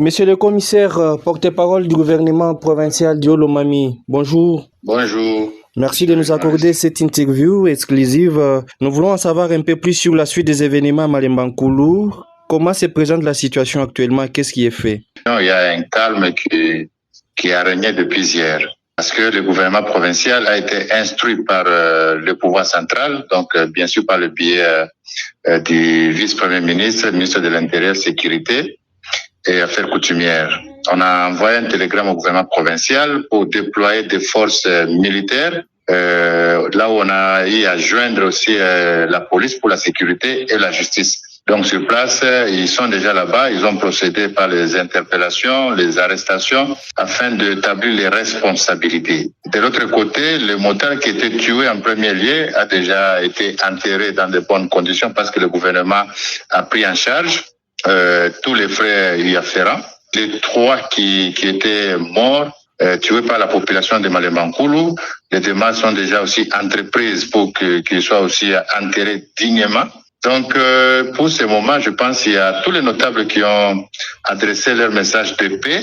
Monsieur le commissaire, porte-parole du gouvernement provincial d'Olomami, bonjour. Bonjour. Merci de nous accorder cette interview exclusive. Nous voulons en savoir un peu plus sur la suite des événements à Malemba-Nkulu. Comment se présente la situation actuellement? Qu'est-ce qui est fait? Il y a un calme qui a régné depuis hier. Parce que le gouvernement provincial a été instruit par le pouvoir central, donc bien sûr par le biais du vice-premier ministre, ministre de l'Intérieur, Sécurité et Affaires coutumières. On a envoyé un télégramme au gouvernement provincial pour déployer des forces militaires, là où on a eu à joindre aussi la police pour la sécurité et la justice. Donc sur place, ils sont déjà là-bas, ils ont procédé par les interpellations, les arrestations, afin d'établir les responsabilités. De l'autre côté, le motard qui était tué en premier lieu a déjà été enterré dans de bonnes conditions parce que le gouvernement a pris en charge tous les frais y afférents. Les trois qui étaient morts, tués par la population de Malemba-Nkulu, les démarches sont déjà aussi entreprises pour qu'ils soient aussi enterrés dignement. Donc, pour ce moment, je pense qu'il y a tous les notables qui ont adressé leur message de paix,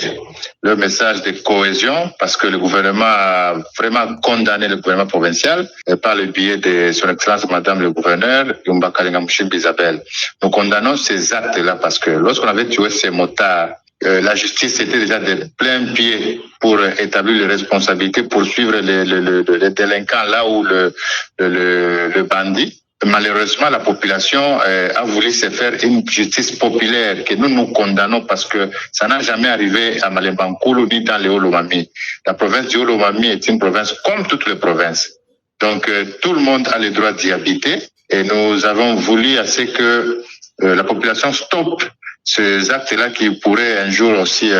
leur message de cohésion, parce que le gouvernement a vraiment condamné le gouvernement provincial par le biais de son Excellence Madame le gouverneur, Yumba Kalinga-Mushimba Isabelle. Nous condamnons ces actes-là parce que lorsqu'on avait tué ces motards, la justice était déjà de plein pied pour établir les responsabilités, poursuivre les délinquants là où le bandit. Malheureusement, la population a voulu se faire une justice populaire que nous condamnons parce que ça n'a jamais arrivé à Malemba-Nkulu ni dans les Olomami. La province du Olomami est une province comme toutes les provinces. Donc, tout le monde a le droit d'y habiter et nous avons voulu à ce que la population stoppe ces actes-là qui pourraient un jour aussi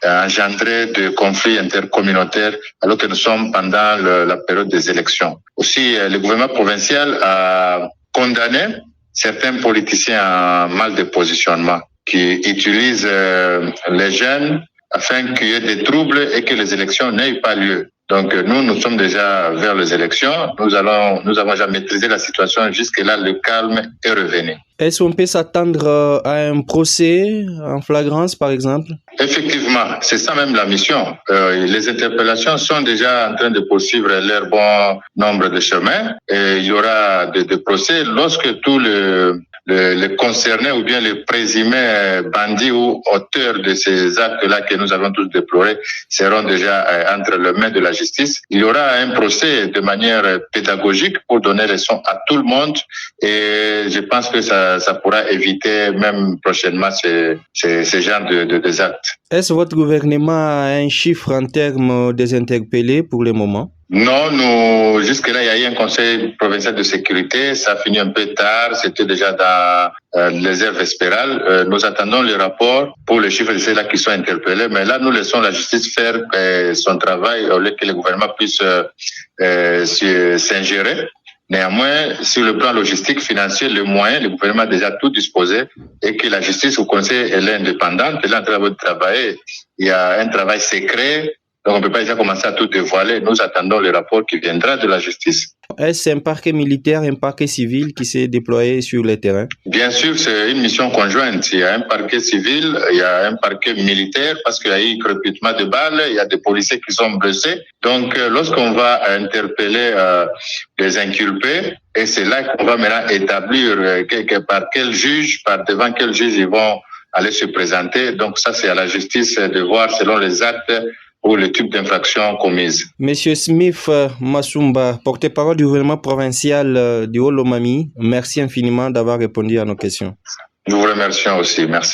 engendrer des conflits intercommunautaires alors que nous sommes pendant la période des élections. Aussi, le gouvernement provincial a condamné certains politiciens en mal de positionnement qui utilisent les jeunes afin qu'il y ait des troubles et que les élections n'aient pas lieu. Donc nous sommes déjà vers les élections. Nous avons déjà maîtrisé la situation. Jusque-là, le calme est revenu. Est-ce qu'on peut s'attendre à un procès en flagrance, par exemple? Effectivement, c'est ça même la mission. Les interpellations sont déjà en train de poursuivre leur bon nombre de chemins. Et il y aura des procès lorsque tous les concernés ou bien les présumés bandits ou auteurs de ces actes-là que nous avons tous déplorés seront déjà entre les mains de la justice. Il y aura un procès de manière pédagogique pour donner leçon à tout le monde et je pense que ça pourra éviter même prochainement ces genres de actes. Est-ce que votre gouvernement a un chiffre en termes des interpellés pour le moment? Non, jusque-là, il y a eu un conseil provincial de sécurité. Ça a fini un peu tard. C'était déjà dans les heures vespérales. Nous attendons le rapport pour les chiffres de ceux-là qui sont interpellés. Mais là, nous laissons la justice faire son travail au lieu que le gouvernement puisse s'ingérer. Néanmoins, sur le plan logistique, financier, le gouvernement a déjà tout disposé et que la justice, vous connaissez, elle est indépendante. Elle est en train de travailler. Il y a un travail secret. Donc, on ne peut pas déjà commencer à tout dévoiler. Nous attendons le rapport qui viendra de la justice. Est-ce un parquet militaire, un parquet civil qui s'est déployé sur le terrain? Bien sûr, c'est une mission conjointe. Il y a un parquet civil, il y a un parquet militaire parce qu'il y a eu crépitement de balles, il y a des policiers qui sont blessés. Donc, lorsqu'on va interpeller les inculpés, et c'est là qu'on va maintenant établir par quel juge, devant quel juge ils vont aller se présenter. Donc, ça, c'est à la justice de voir selon les actes ou le type d'infraction commise. Monsieur Smith Masumba, porte-parole du gouvernement provincial du Olomami, merci infiniment d'avoir répondu à nos questions. Nous vous remercions aussi. Merci.